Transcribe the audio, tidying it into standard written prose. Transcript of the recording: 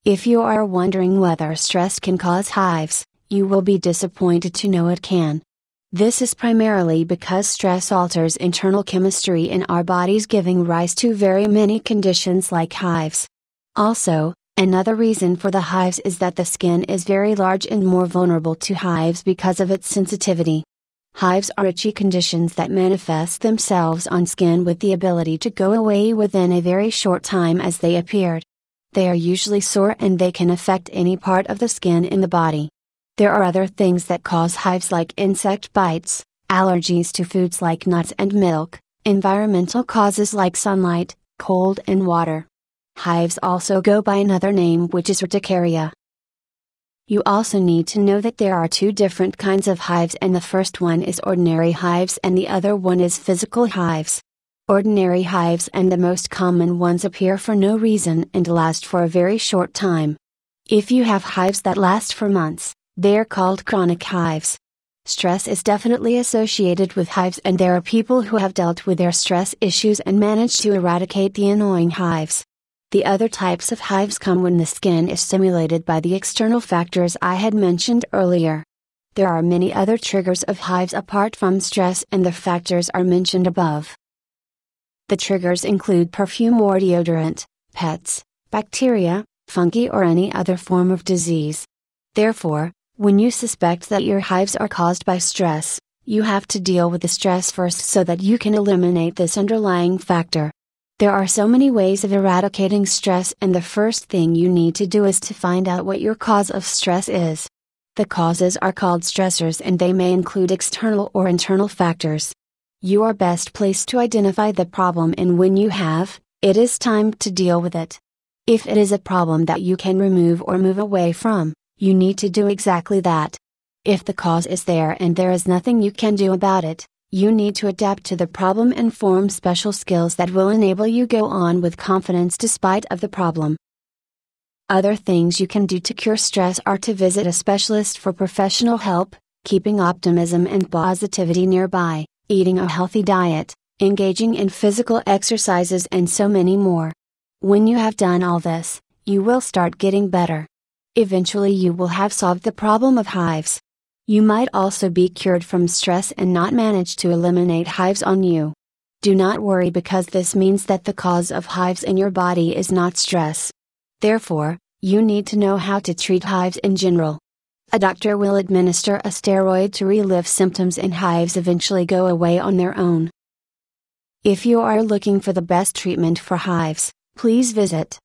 If you are wondering whether stress can cause hives, you will be disappointed to know it can. This is primarily because stress alters internal chemistry in our bodies, giving rise to very many conditions like hives. Also, another reason for the hives is that the skin is very large and more vulnerable to hives because of its sensitivity. Hives are itchy conditions that manifest themselves on skin with the ability to go away within a very short time as they appeared. They are usually sore and they can affect any part of the skin in the body. There are other things that cause hives like insect bites, allergies to foods like nuts and milk, environmental causes like sunlight, cold and water. Hives also go by another name, which is urticaria. You also need to know that there are two different kinds of hives, and the first one is ordinary hives and the other one is physical hives. Ordinary hives and the most common ones appear for no reason and last for a very short time. If you have hives that last for months, they are called chronic hives. Stress is definitely associated with hives, and there are people who have dealt with their stress issues and managed to eradicate the annoying hives. The other types of hives come when the skin is stimulated by the external factors I had mentioned earlier. There are many other triggers of hives apart from stress, and the factors are mentioned above. The triggers include perfume or deodorant, pets, bacteria, fungi, or any other form of disease. Therefore, when you suspect that your hives are caused by stress, you have to deal with the stress first so that you can eliminate this underlying factor. There are so many ways of eradicating stress, and the first thing you need to do is to find out what your cause of stress is. The causes are called stressors, and they may include external or internal factors. You are best placed to identify the problem, and when you have, it is time to deal with it. If it is a problem that you can remove or move away from, you need to do exactly that. If the cause is there and there is nothing you can do about it, you need to adapt to the problem and form special skills that will enable you go on with confidence despite of the problem. Other things you can do to cure stress are to visit a specialist for professional help, keeping optimism and positivity nearby, eating a healthy diet, engaging in physical exercises, and so many more. When you have done all this, you will start getting better. Eventually you will have solved the problem of hives. You might also be cured from stress and not manage to eliminate hives on you. Do not worry, because this means that the cause of hives in your body is not stress. Therefore, you need to know how to treat hives in general. A doctor will administer a steroid to relieve symptoms, and hives eventually go away on their own. If you are looking for the best treatment for hives, please visit